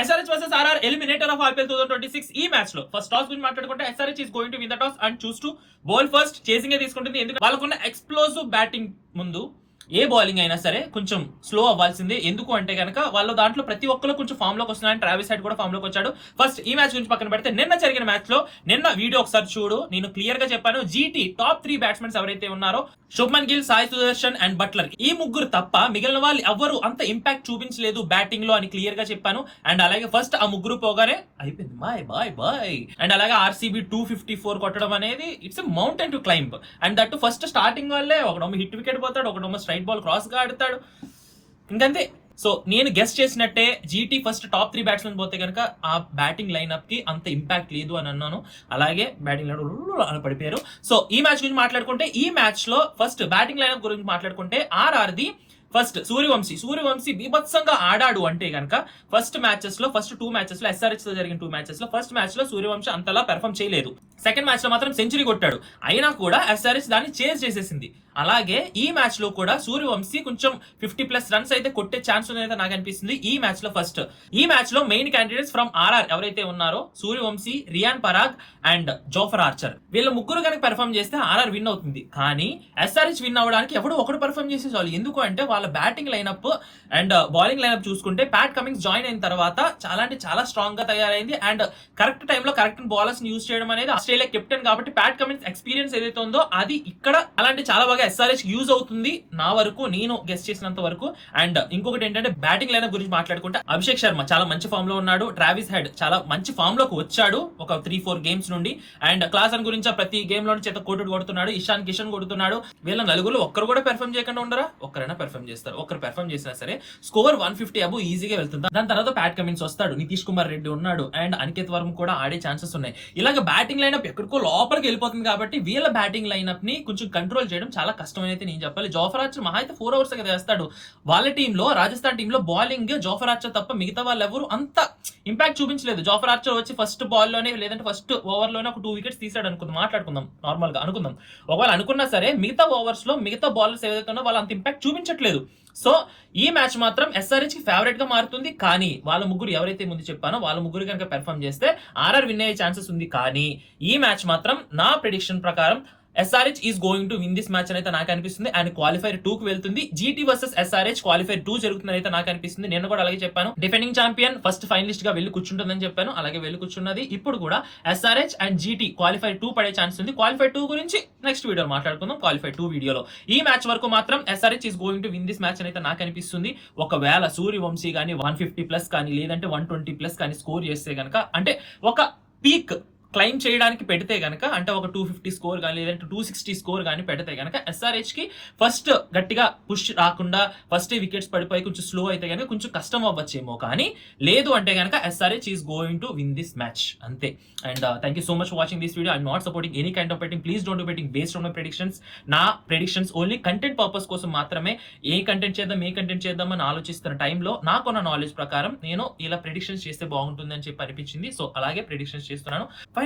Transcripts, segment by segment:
SRH versus RR eliminator of IPL 2026 ఈ match లో first toss గురించి మాట్లాడుకుంటే SRH is going to win the toss and choose to bowl first. Chasing తీసుకుంటుంది ఎందుకంటే వాళ్ళకున్న explosive batting ముందు ఏ బౌలింగ్ అయినా సరే కొంచెం స్లో అవ్వాల్సిందే. ఎందుకు అంటే కనుక వాళ్ళ దాంట్లో ప్రతి ఒక్కరు కొంచెం ఫామ్ లోకి వస్తున్నారని ట్రావిస్ హెడ్ కూడా ఫామ్ లోకి వచ్చాడు. ఫస్ట్ ఈ మ్యాచ్ గురించి పక్కన పెడితే నిన్న జరిగిన మ్యాచ్ లో నిన్న వీడియో ఒకసారి చూడు, నేను క్లియర్ గా చెప్పాను. జీటీ టాప్ 3 బ్యాట్స్మెన్స్ ఎవరైతే ఉన్నారో శుభ్మన్ గిల్, సాయి సుదర్శన్ అండ్ బట్లర్, ఈ ముగ్గురు తప్ప మిగిలిన వాళ్ళు ఎవరు అంత ఇంపాక్ట్ చూపించలేదు బ్యాటింగ్ లో అని క్లియర్ గా చెప్పాను. అండ్ అలాగే ఫస్ట్ ఆ ముగ్గురు పోగానే అయిపోయింది బాయ్ బాయ్ బాయ్. అండ్ అలాగే ఆర్సీబీ 254 కొట్టడం అనేది it's a mountain to climb. And that first starting వల్లే ఒకడొమ్మ హిట్ వికెట్ పోతాడు, ఒకడొమ్మ స్ట్రైట్ బాల్ క్రాస్ గా ఆడతాడు, ఇంకంతే. సో నేను గెస్ చేసినట్టే జీటీ ఫస్ట్ టాప్ 3 బ్యాట్స్మెన్ పోతే కనుక ఆ బ్యాటింగ్ లైన్అప్ కి అంత ఇంపాక్ట్ లేదు అని అన్నాను. అలాగే బ్యాటింగ్ లైన్ పడిపోయారు. సో ఈ మ్యాచ్ గురించి మాట్లాడుకుంటే ఈ మ్యాచ్ లో ఫస్ట్ బ్యాటింగ్ లైన్అప్ గురించి మాట్లాడుకుంటే ఆర్ఆర్ది ఫస్ట్ సూర్యవంశీ బీభత్సంగా ఆడాడు అంటే కనుక ఫస్ట్ 2 మ్యాచెస్ లో SRH తో జరిగిన 2 మ్యాచెస్ లో ఫస్ట్ మ్యాచ్ లో సూర్యవంశీ అంతలా పెర్ఫామ్ చేయలేదు. సెకండ్ మ్యాచ్ లో మాత్రం సెంచరీ కొట్టాడు, అయినా కూడా SRH దాన్ని చేజ్ చేసేసింది. అలాగే ఈ మ్యాచ్ లో కూడా సూర్యవంశీ కొంచెం 50+ రన్స్ అయితే కొట్టే ఛాన్స్ ఉందైతే నాకు అనిపిస్తుంది ఈ మ్యాచ్ లో. ఫస్ట్ ఈ మ్యాచ్ లో మెయిన్ క్యాండిడేట్స్ ఫ్రమ్ ఆర్ఆర్ ఎవరైతే ఉన్నారో Suryavanshi, Riyan Parag and Jofra Archer, వీళ్ళ ముగ్గురు కనుక పెర్ఫామ్ చేస్తే ఆర్ఆర్ విన్ అవుతుంది. కానీ SRH విన్ అవ్వడానికి ఎవడో ఒకటి పెర్ఫామ్ చేసే చాలు. ఎందుకు అంటే వాళ్ళ batting lineup and bowling lineup చూసుకుంటే ప్యాట్ కమిన్స్ జాయిన్ అయిన తర్వాత చాలా అంటే చాలా స్ట్రాంగ్ గా తయారైంది. అండ్ కరెక్ట్ టైంలో కరెక్ట్ బాలర్స్ ని యూజ్ చేయడం అనేది ఆస్ట్రేలియా కెప్టెన్ కాబట్టి ప్యాట్ కమిన్స్ ఎక్స్పీరియన్స్ ఏదైతే ఉందో అది ఇక్కడ అలాంటి చాలా బాగా SRH యూజ్ అవుతుంది నా వరకు, నేను గెస్ చేసినంత వరకు. అండ్ ఇంకొకటి ఏంటంటే బ్యాటింగ్ లైనప్ గురించి మాట్లాడుకుంటే అభిషేక్ శర్మ చాలా మంచి ఫామ్ లో ఉన్నాడు, ట్రావిస్ హెడ్ చాలా మంచి ఫామ్ లోకి వచ్చాడు ఒక 3-4 గేమ్స్ నుండి. అండ్ క్లాసన్ గురించి ప్రతి గేమ్ లో చేత కోటుడు కొడుతున్నాడు, ఇషాన్ కిషన్ కొడుతున్నాడు. వీళ్ళ నలుగురు ఒక్కరు కూడా పెర్ఫామ్ చేయకుండా ఉండరా? ఒక్కరైనా పెర్ఫామ్ చేస్తారు. ఒక్కరు పెర్ఫామ్ చేసినా సరే స్కోర్ 150 అబో ఈజీగా వెళ్తుంది. దాని తర్వాత ప్యాట్ కమిన్స్ వస్తాడు, నితీష్ కుమార్ రెడ్డి ఉన్నాడు, అండ్ అనికేత్ వర్మ కూడా ఆడే ఛాన్సెస్ ఉన్నాయి. ఇలాగ బ్యాటింగ్ లైనప్ ఎక్కడికో లోపలికి వెళ్ళిపోతుంది కాబట్టి వీళ్ళ బ్యాటింగ్ లైనప్ ని కొంచెం కంట్రోల్ చేయడం చాలా కష్టం అయితే నేను చెప్పాలి. జోఫర్ ఆర్చర్ మహా అయితే 4 అవర్స్ కదా వేస్తాడు. వాళ్ళ టీంలో రాజస్థాన్ టీంలో బౌలింగ్ జోఫర్ ఆర్చర్ తప్ప మిగతా వాళ్ళు ఎవరు అంత ఇంపాక్ట్ చూపించలేదు. జోఫర్ ఆర్చర్ వచ్చి ఫస్ట్ బాల్ లోనే లేదంటే ఫస్ట్ ఓవర్ లోనే ఒక 2 వికెట్స్ తీసాడు అనుకుందాం, మాట్లాడుకుందాం నార్మల్ గా అనుకుందాం. ఒకవేళ అనుకున్నా సరే మిగతా ఓవర్స్ లో మిగతా బౌలర్స్ ఏదైతే ఉన్నా వాళ్ళు అంత ఇంపాక్ట్ చూపించట్లేదు. సో ఈ మ్యాచ్ మాత్రం SRH కి ఫేవరెట్ గా మారుతుంది. కానీ వాళ్ళ ముగ్గురు ఎవరైతే ముందు చెప్పానో వాళ్ళ ముగ్గురు కనుక పెర్ఫామ్ చేస్తే ఆర్ఆర్ విన్ అయ్యే ఛాన్సెస్ ఉంది. కానీ ఈ మ్యాచ్ మాత్రం నా ప్రెడిక్షన్ ప్రకారం SRH is going to win this match అని అయితే నాకు అనిపిస్తుంది. అండ్ క్వాలిఫైర్ 2 కి వెళ్తుంది. జీటీ వర్సెస్ SRH క్వాలిఫైర్ 2 జరుగుతుందని అయితే నాకు అనిపిస్తుంది. నేను కూడా అలాగే చెప్పాను, డిఫెండింగ్ ఛాంపియన్ ఫస్ట్ ఫైనలిస్ట్ గా వెళ్ళి కూర్చుంటుందని చెప్పాను, అలాగే వెళ్ళి కూర్చున్నది. ఇప్పుడు కూడా SRH అండ్ జీటీ క్వాలిఫైర్ 2 పడే ఛాన్స్ ఉంది. క్వాలిఫైర్ 2 గురించి నెక్స్ట్ వీడియో మాట్లాడుకుందాం. క్వాలిఫైర్ 2 వీడియోలో ఈ మ్యాచ్ వరకు మాత్రం SRH is going to win this match అని అయితే నాకు అనిపిస్తుంది. ఒకవేళ సూర్యవంశీ కానీ 150+ కానీ లేదంటే 120+ కానీ స్కోర్ చేస్తే కనుక, అంటే ఒక పీక్ క్లైమ్ చేయడానికి పెడితే గనక, అంటే ఒక 250 స్కోర్ కానీ లేదంటే 260 స్కోర్ కానీ పెడితే గనక SRH కి ఫస్ట్ గట్టిగా పుష్ రాకుండా ఫస్ట్ వికెట్స్ పడిపోయి కొంచెం స్లో అయితే కనుక కొంచెం కష్టం అవ్వచ్చేమో. కానీ లేదు అంటే కనుక SRH is going to win this match అంతే. And thank you so much for watching this video. I'm not supporting any kind of betting. Please don't do betting based on my predictions. నా predictions only content purpose కోసం మాత్రమే. ఏ content చేద్దాం అని ఆలోచిస్తున్న టైంలో నాకున్న knowledge ప్రకారం నేను ఇలా ప్రెడిక్షన్స్ చేస్తే బాగుంటుంది అని చెప్పి అనిపించింది. సో అలాగే ప్రెడిక్షన్స్ చేస్తున్నాను. Final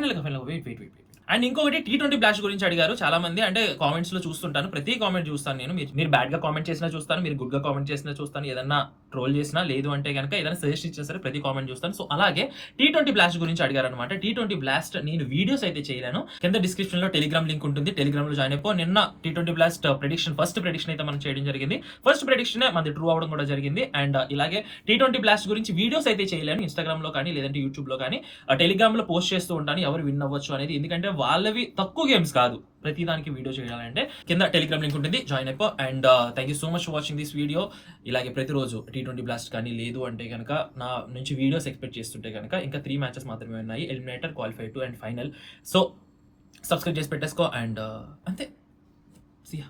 wait. అండ్ ఇంకొకటి T20 బ్లాస్ట్ గురించి అడిగారు చాలా మంది. అంటే కామెంట్స్ లో చూస్తుంటాను, ప్రతి కామెంట్ చూస్తాను నేను. మీరు బ్యాడ్ గా కామెంట్ చేసినా చూస్తాను, మీరు గుడ్ గా కామెంట్ చేసినా చూస్తాను, ఏదన్నా ట్రోల్ చేసినా లేదు అంటే కనుక ఏదైనా సజెస్ట్ ఇచ్చినా సరే ప్రతి కామెంట్ చూస్తాను. సో అలాగే T20 బ్లాస్ట్ గురించి అడిగారు అనమాట. T20 బ్లాస్ట్ నేను వీడియోస్ అయితే చేయలేను, కింద డిస్క్రిప్షన్ లో టెలిగ్రామ్ లింక్ ఉంటుంది, టెలిగ్రామ్ లో జాయిన్ అయిపో. నిన్న T20 బ్లాస్ట్ ఫస్ట్ ప్రెడిక్షన్ అయితే మనం చేయడం జరిగింది. ఫస్ట్ ప్రెడిక్షన్ మనది ట్రూ అవడం కూడా జరిగింది. అండ్ ఇలాగే T20 బ్లాస్ట్ గురించి వీడియోస్ అయితే చేయలేను, ఇన్స్టాగ్రామ్ లో కానీ లేదంటే యూట్యూబ్ లో కానీ టెలిగ్రామ్ లో పోస్ట్ చేస్తూ ఉంటాను ఎవరు విన్ అవ్వచ్చు అనేది. ఎందుకంటే వాళ్ళవి తక్కువ గేమ్స్ కాదు, ప్రతి దానికి వీడియో చేయాలంటే కింద టెలిగ్రామ్ లింక్ ఉంటుంది, జాయిన్ అయిపో. And thank you so much for watching this video. ఇలాగే ప్రతిరోజు T20 బ్లాస్ట్ కానీ లేదు అంటే కనుక నా నుంచి వీడియోస్ ఎక్స్పెక్ట్ చేస్తుంటే కనుక ఇంకా 3 మ్యాచెస్ మాత్రమే ఉన్నాయి, eliminator, qualifier 2 and final. So subscribe చేసి పెట్టేసుకో. అండ్ అంతే, సీ యా.